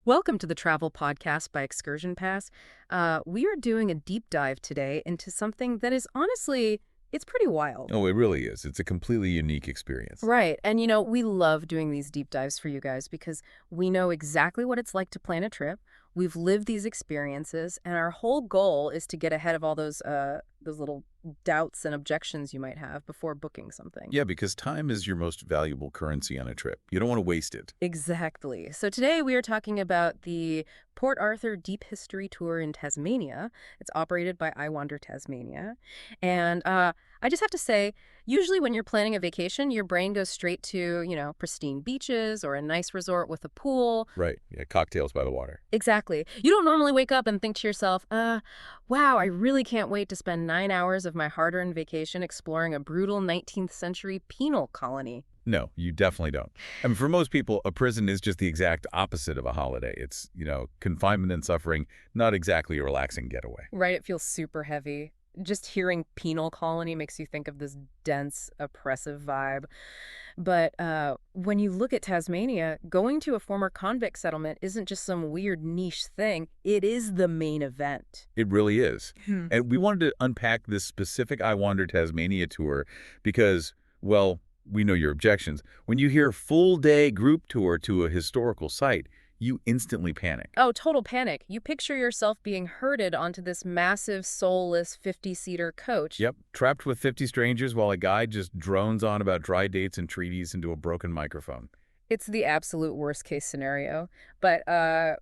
Welcome to the Travel Podcast by ExcursionPass. We are doing a deep dive today into something that is honestly, it's pretty wild. Oh, it really is. It's a completely unique experience. Right. And we love doing these deep dives for you guys because we know exactly what it's like to plan a trip. We've lived these experiences, and our whole goal is to get ahead of all those little doubts and objections you might have before booking something. Yeah, because time is your most valuable currency on a trip. You don't want to waste it. Exactly. So today we are talking about the Port Arthur Deep History Tour in Tasmania. It's operated by I Wander Tasmania. And I just have to say, usually when you're planning a vacation, your brain goes straight to, pristine beaches or a nice resort with a pool. Right. Yeah, cocktails by the water. Exactly. You don't normally wake up and think to yourself, wow, I really can't wait to spend 9 hours of my hard-earned vacation exploring a brutal 19th century penal colony. No, you definitely don't. I mean, for most people, a prison is just the exact opposite of a holiday. It's, confinement and suffering, not exactly a relaxing getaway. Right, it feels super heavy. Just hearing penal colony makes you think of this dense, oppressive vibe. But when you look at Tasmania, going to a former convict settlement isn't just some weird niche thing. It is the main event. It really is. And we wanted to unpack this specific I Wander Tasmania tour because, well, we know your objections. When you hear full-day group tour to a historical site, you instantly panic. Oh, total panic. You picture yourself being herded onto this massive, soulless 50-seater coach. Yep, trapped with 50 strangers while a guide just drones on about dry dates and treaties into a broken microphone. It's the absolute worst-case scenario. But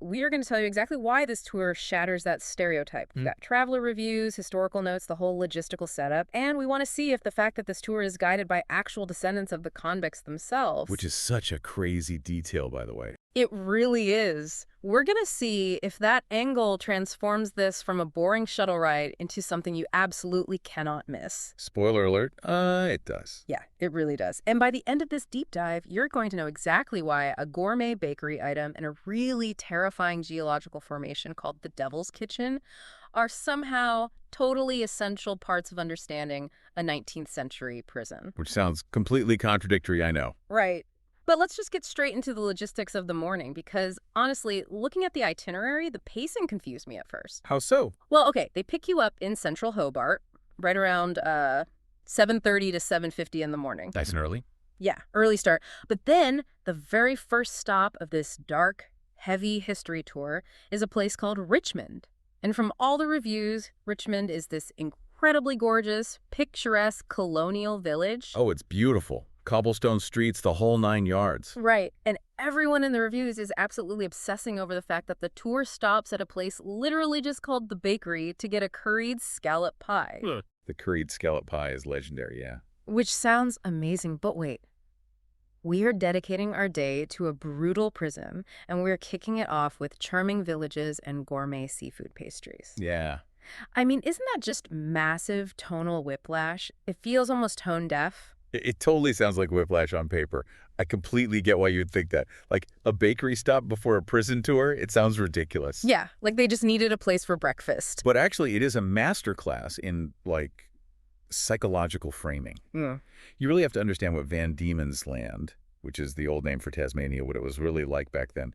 we are going to tell you exactly why this tour shatters that stereotype. We've got traveler reviews, historical notes, the whole logistical setup. And we want to see if the fact that this tour is guided by actual descendants of the convicts themselves. Which is such a crazy detail, by the way. It really is. We're going to see if that angle transforms this from a boring shuttle ride into something you absolutely cannot miss. Spoiler alert, it does. Yeah, it really does. And by the end of this deep dive, you're going to know exactly why a gourmet bakery item and a really terrifying geological formation called the Devil's Kitchen are somehow totally essential parts of understanding a 19th century prison. Which sounds completely contradictory, I know. Right. But let's just get straight into the logistics of the morning because, honestly, looking at the itinerary, the pacing confused me at first. How so? Well, okay, they pick you up in central Hobart right around 7:30 to 7:50 in the morning. Nice and early. Yeah, early start. But then the very first stop of this dark, heavy history tour is a place called Richmond. And from all the reviews, Richmond is this incredibly gorgeous, picturesque colonial village. Oh, it's beautiful. Cobblestone streets, the whole 9 yards. Right. And everyone in the reviews is absolutely obsessing over the fact that the tour stops at a place literally just called the Bakery to get a curried scallop pie. The curried scallop pie is legendary, yeah. Which sounds amazing, but wait. We are dedicating our day to a brutal prison, and we're kicking it off with charming villages and gourmet seafood pastries. Yeah. I mean, isn't that just massive tonal whiplash? It feels almost tone deaf. It totally sounds like whiplash on paper. I completely get why you'd think that. Like a bakery stop before a prison tour, it sounds ridiculous. Yeah, like they just needed a place for breakfast. But actually, it is a masterclass in, psychological framing. Yeah. You really have to understand what Van Diemen's Land, which is the old name for Tasmania, what it was really like back then.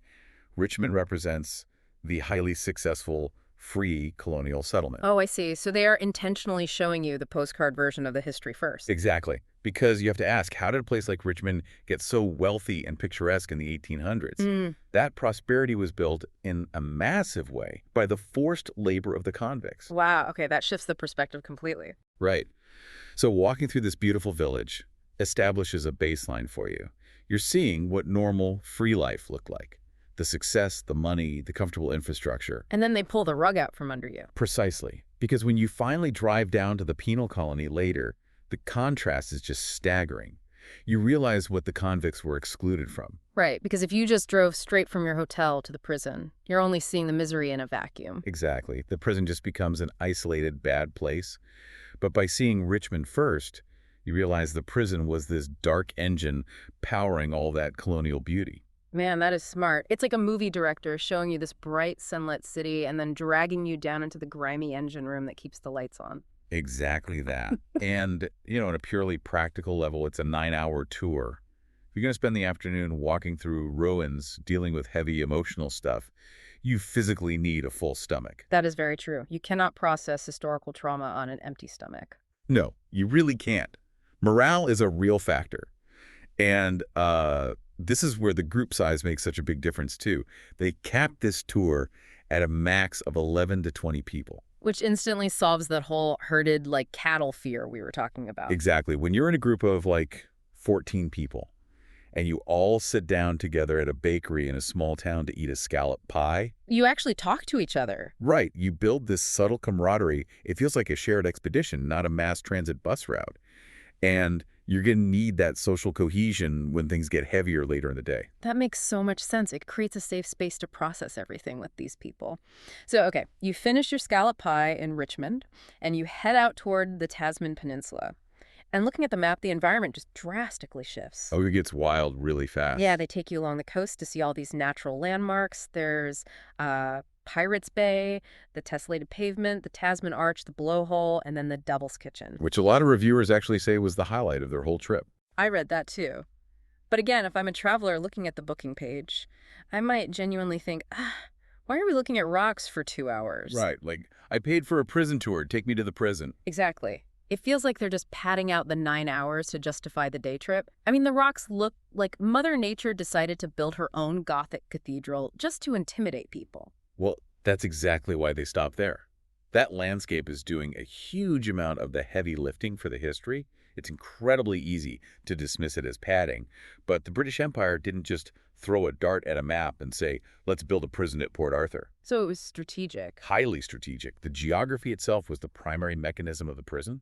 Richmond represents the highly successful free colonial settlement. Oh, I see. So they are intentionally showing you the postcard version of the history first. Exactly. Because you have to ask, how did a place like Richmond get so wealthy and picturesque in the 1800s? That prosperity was built in a massive way by the forced labor of the convicts. Wow. Okay, that shifts the perspective completely. Right. So walking through this beautiful village establishes a baseline for you. You're seeing what normal, free life looked like. The success, the money, the comfortable infrastructure. And then they pull the rug out from under you. Precisely. Because when you finally drive down to the penal colony later, the contrast is just staggering. You realize what the convicts were excluded from. Right, because if you just drove straight from your hotel to the prison, you're only seeing the misery in a vacuum. Exactly. The prison just becomes an isolated, bad place. But by seeing Richmond first, you realize the prison was this dark engine powering all that colonial beauty. Man, that is smart. It's like a movie director showing you this bright, sunlit city and then dragging you down into the grimy engine room that keeps the lights on. Exactly that. And, on a purely practical level, it's a 9-hour tour. If you're going to spend the afternoon walking through ruins, dealing with heavy emotional stuff, you physically need a full stomach. That is very true. You cannot process historical trauma on an empty stomach. No, you really can't. Morale is a real factor. And this is where the group size makes such a big difference, too. They capped this tour at a max of 11 to 20 people. Which instantly solves that whole herded, like, cattle fear we were talking about. Exactly. When you're in a group of, like, 14 people, and you all sit down together at a bakery in a small town to eat a scallop pie. You actually talk to each other. Right. You build this subtle camaraderie. It feels like a shared expedition, not a mass transit bus route. And you're going to need that social cohesion when things get heavier later in the day. That makes so much sense. It creates a safe space to process everything with these people. So, okay, you finish your scallop pie in Richmond, and you head out toward the Tasman Peninsula. And looking at the map, the environment just drastically shifts. Oh, it gets wild really fast. Yeah, they take you along the coast to see all these natural landmarks. There's Pirates Bay, the tessellated pavement, the Tasman Arch, the Blowhole, and then the Devil's Kitchen. Which a lot of reviewers actually say was the highlight of their whole trip. I read that too. But again, if I'm a traveler looking at the booking page, I might genuinely think, why are we looking at rocks for 2 hours? Right, like, I paid for a prison tour. Take me to the prison. Exactly. It feels like they're just padding out the 9 hours to justify the day trip. I mean, the rocks look like Mother Nature decided to build her own Gothic cathedral just to intimidate people. Well, that's exactly why they stopped there. That landscape is doing a huge amount of the heavy lifting for the history. It's incredibly easy to dismiss it as padding, but the British Empire didn't just throw a dart at a map and say, let's build a prison at Port Arthur. So it was strategic. Highly strategic. The geography itself was the primary mechanism of the prison.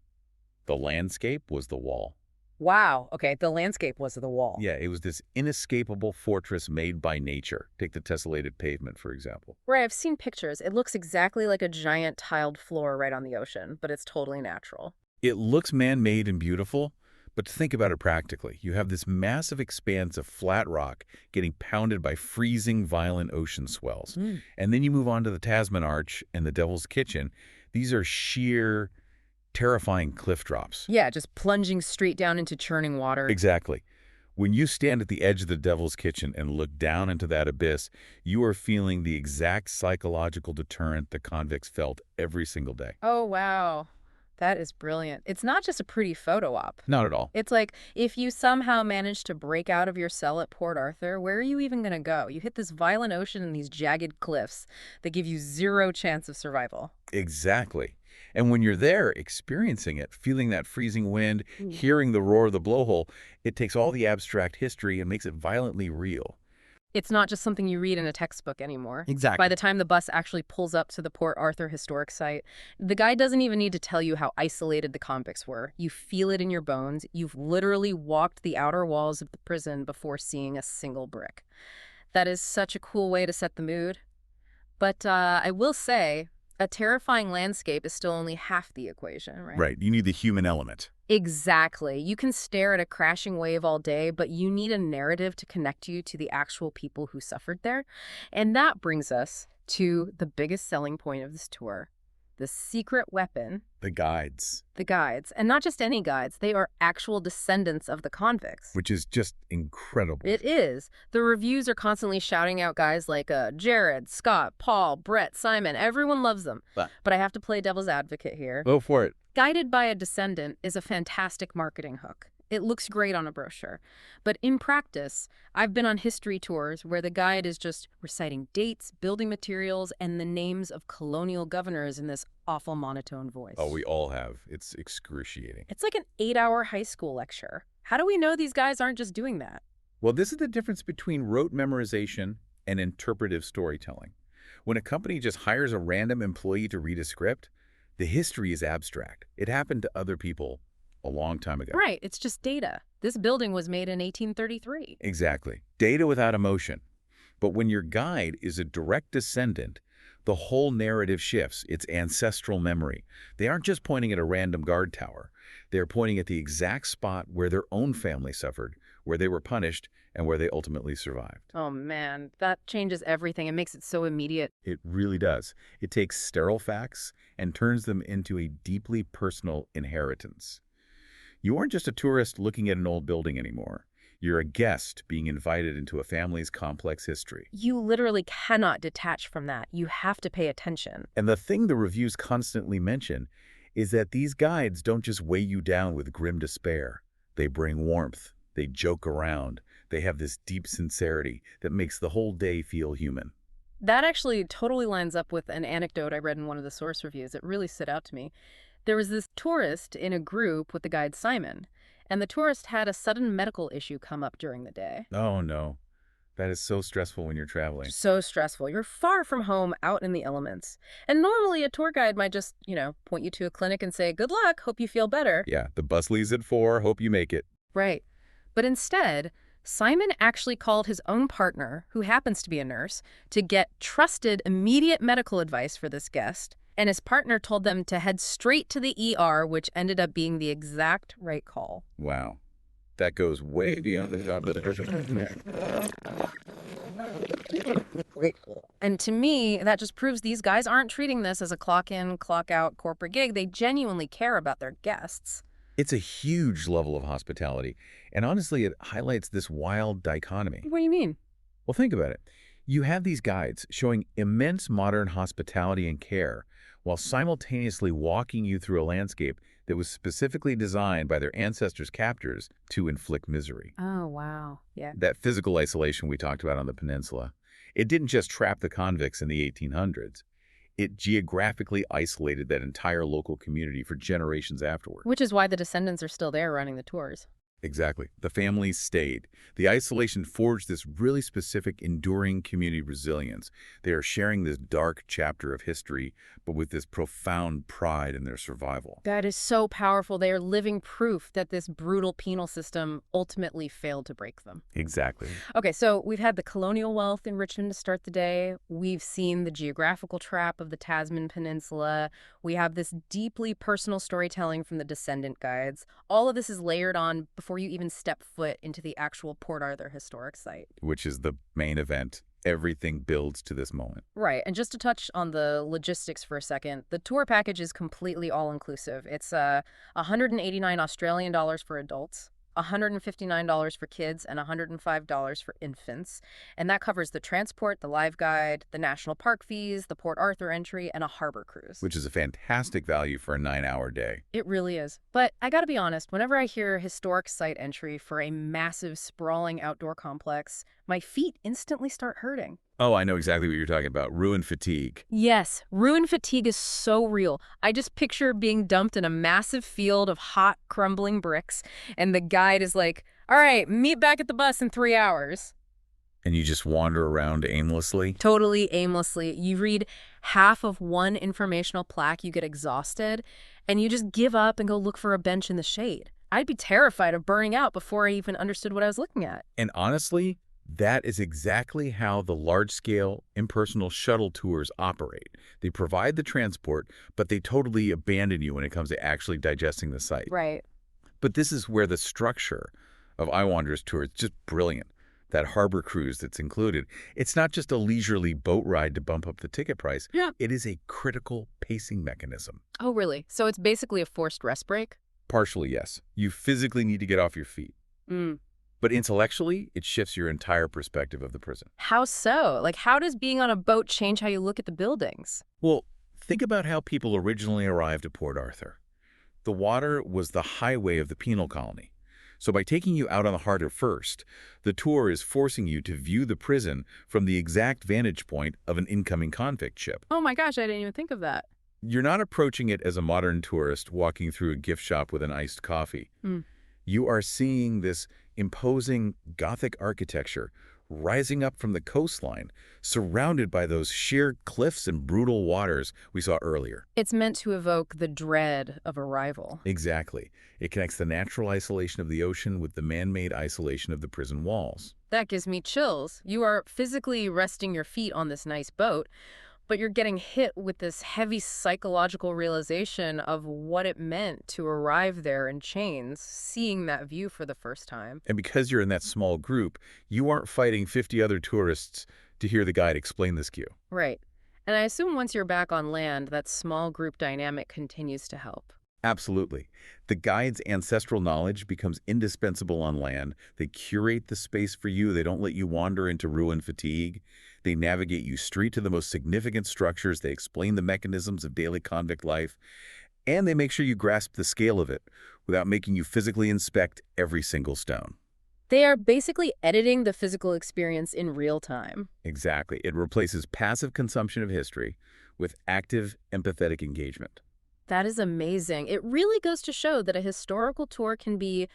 The landscape was the wall. Wow. Okay, the landscape was the wall. Yeah, it was this inescapable fortress made by nature. Take the tessellated pavement, for example. Right, I've seen pictures. It looks exactly like a giant tiled floor right on the ocean, but it's totally natural. It looks man-made and beautiful, but to think about it practically, you have this massive expanse of flat rock getting pounded by freezing, violent ocean swells. And then you move on to the Tasman Arch and the Devil's Kitchen. These are sheer, terrifying cliff drops. Yeah, just plunging straight down into churning water. Exactly. When you stand at the edge of the Devil's Kitchen and look down into that abyss, you are feeling the exact psychological deterrent the convicts felt every single day. Oh, wow. That is brilliant. It's not just a pretty photo op. Not at all. It's like, if you somehow manage to break out of your cell at Port Arthur, where are you even going to go? You hit this violent ocean and these jagged cliffs that give you zero chance of survival. Exactly. And when you're there, experiencing it, feeling that freezing wind, hearing the roar of the blowhole, it takes all the abstract history and makes it violently real. It's not just something you read in a textbook anymore. Exactly. By the time the bus actually pulls up to the Port Arthur historic site, the guide doesn't even need to tell you how isolated the convicts were. You feel it in your bones. You've literally walked the outer walls of the prison before seeing a single brick. That is such a cool way to set the mood. But I will say, a terrifying landscape is still only half the equation, right? Right. You need the human element. Exactly. You can stare at a crashing wave all day, but you need a narrative to connect you to the actual people who suffered there. And that brings us to the biggest selling point of this tour, the secret weapon. The guides. The guides. And not just any guides. They are actual descendants of the convicts. Which is just incredible. It is. The reviews are constantly shouting out guys like Jared, Scott, Paul, Brett, Simon. Everyone loves them. But I have to play devil's advocate here. Go for it. Guided by a descendant is a fantastic marketing hook. It looks great on a brochure. But in practice, I've been on history tours where the guide is just reciting dates, building materials, and the names of colonial governors in this awful monotone voice. Oh, we all have. It's excruciating. It's like an 8-hour high school lecture. How do we know these guys aren't just doing that? Well, this is the difference between rote memorization and interpretive storytelling. When a company just hires a random employee to read a script, the history is abstract. It happened to other people a long time ago. Right. It's just data. This building was made in 1833. Exactly. Data without emotion. But when your guide is a direct descendant, the whole narrative shifts. It's ancestral memory. They aren't just pointing at a random guard tower. They're pointing at the exact spot where their own family suffered, where they were punished, and where they ultimately survived. Oh, man. That changes everything. It makes it so immediate. It really does. It takes sterile facts and turns them into a deeply personal inheritance. You aren't just a tourist looking at an old building anymore. You're a guest being invited into a family's complex history. You literally cannot detach from that. You have to pay attention. And the thing the reviews constantly mention is that these guides don't just weigh you down with grim despair. They bring warmth. They joke around. They have this deep sincerity that makes the whole day feel human. That actually totally lines up with an anecdote I read in one of the source reviews. It really stood out to me. There was this tourist in a group with the guide Simon, and the tourist had a sudden medical issue come up during the day. Oh, no. That is so stressful when you're traveling. So stressful. You're far from home, out in the elements. And normally a tour guide might just, point you to a clinic and say, good luck, hope you feel better. Yeah, the bus leaves at 4, hope you make it. Right. But instead, Simon actually called his own partner, who happens to be a nurse, to get trusted, immediate medical advice for this guest. And his partner told them to head straight to the ER, which ended up being the exact right call. Wow. That goes way beyond the job of And to me, that just proves these guys aren't treating this as a clock-in, clock-out corporate gig. They genuinely care about their guests. It's a huge level of hospitality. And honestly, it highlights this wild dichotomy. What do you mean? Well, think about it. You have these guides showing immense modern hospitality and care while simultaneously walking you through a landscape that was specifically designed by their ancestors' captors to inflict misery. Oh, wow. Yeah. That physical isolation we talked about on the peninsula, it didn't just trap the convicts in the 1800s. It geographically isolated that entire local community for generations afterward. Which is why the descendants are still there running the tours. Exactly. The families stayed. The isolation forged this really specific, enduring community resilience. They are sharing this dark chapter of history, but with this profound pride in their survival. That is so powerful. They are living proof that this brutal penal system ultimately failed to break them. Exactly. Okay, so we've had the colonial wealth in Richmond to start the day. We've seen the geographical trap of the Tasman Peninsula. We have this deeply personal storytelling from the descendant guides. All of this is layered on before you even step foot into the actual Port Arthur historic site. Which is the main event. Everything builds to this moment. Right, and just to touch on the logistics for a second, the tour package is completely all-inclusive. It's 189 Australian dollars for adults, $159 for kids, and $105 for infants. And that covers the transport, the live guide, the national park fees, the Port Arthur entry, and a harbor cruise. Which is a fantastic value for a 9-hour day. It really is. But I gotta be honest, whenever I hear historic site entry for a massive, sprawling outdoor complex, my feet instantly start hurting. Oh, I know exactly what you're talking about. Ruin fatigue. Yes, ruin fatigue is so real. I just picture being dumped in a massive field of hot, crumbling bricks, and the guide is like, all right, meet back at the bus in 3 hours. And you just wander around aimlessly? Totally aimlessly. You read half of one informational plaque, you get exhausted, and you just give up and go look for a bench in the shade. I'd be terrified of burning out before I even understood what I was looking at. And honestly, that is exactly how the large-scale, impersonal shuttle tours operate. They provide the transport, but they totally abandon you when it comes to actually digesting the site. Right. But this is where the structure of iWander's tour is just brilliant. That harbor cruise that's included, it's not just a leisurely boat ride to bump up the ticket price. Yeah. It is a critical pacing mechanism. Oh, really? So it's basically a forced rest break? Partially, yes. You physically need to get off your feet. But intellectually, it shifts your entire perspective of the prison. How so? Like, how does being on a boat change how you look at the buildings? Well, think about how people originally arrived at Port Arthur. The water was the highway of the penal colony. So by taking you out on the harbour first, the tour is forcing you to view the prison from the exact vantage point of an incoming convict ship. Oh my gosh, I didn't even think of that. You're not approaching it as a modern tourist walking through a gift shop with an iced coffee. You are seeing this imposing Gothic architecture rising up from the coastline, surrounded by those sheer cliffs and brutal waters we saw earlier. It's meant to evoke the dread of arrival. Exactly. It connects the natural isolation of the ocean with the man-made isolation of the prison walls. That gives me chills. You are physically resting your feet on this nice boat, but you're getting hit with this heavy psychological realization of what it meant to arrive there in chains, seeing that view for the first time. And because you're in that small group, you aren't fighting 50 other tourists to hear the guide explain this cue. Right. And I assume once you're back on land, that small group dynamic continues to help. Absolutely. The guide's ancestral knowledge becomes indispensable on land. They curate the space for you. They don't let you wander into ruin fatigue. They navigate you straight to the most significant structures. They explain the mechanisms of daily convict life. And they make sure you grasp the scale of it without making you physically inspect every single stone. They are basically editing the physical experience in real time. Exactly. It replaces passive consumption of history with active, empathetic engagement. That is amazing. It really goes to show that a historical tour can be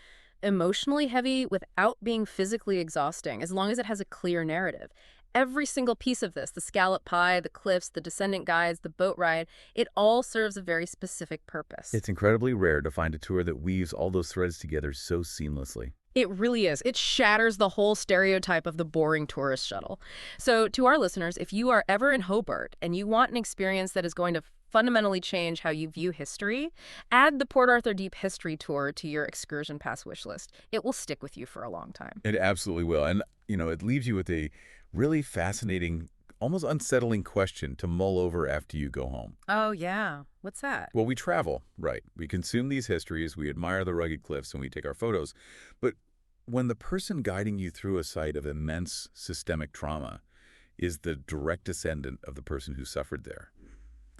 emotionally heavy without being physically exhausting, as long as it has a clear narrative. Every single piece of this, the scallop pie, the cliffs, the descendant guides, the boat ride, it all serves a very specific purpose. It's incredibly rare to find a tour that weaves all those threads together so seamlessly. It really is. It shatters the whole stereotype of the boring tourist shuttle. So to our listeners, if you are ever in Hobart and you want an experience that is going to fundamentally change how you view history, add the Port Arthur Deep History Tour to your excursion pass wish list. It will stick with you for a long time. It absolutely will. And, it leaves you with a really fascinating, almost unsettling question to mull over after you go home. Oh, yeah. What's that? Well, we travel, right? We consume these histories, we admire the rugged cliffs, and we take our photos. But when the person guiding you through a site of immense systemic trauma is the direct descendant of the person who suffered there,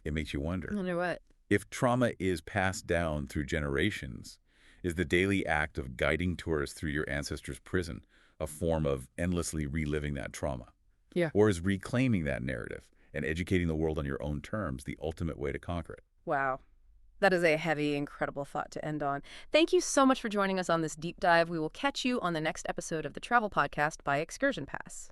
it makes you wonder. I wonder what? If trauma is passed down through generations, is the daily act of guiding tourists through your ancestors' prison a form of endlessly reliving that trauma? Yeah. Or is reclaiming that narrative and educating the world on your own terms the ultimate way to conquer it? Wow. That is a heavy, incredible thought to end on. Thank you so much for joining us on this deep dive. We will catch you on the next episode of the Travel Podcast by ExcursionPass.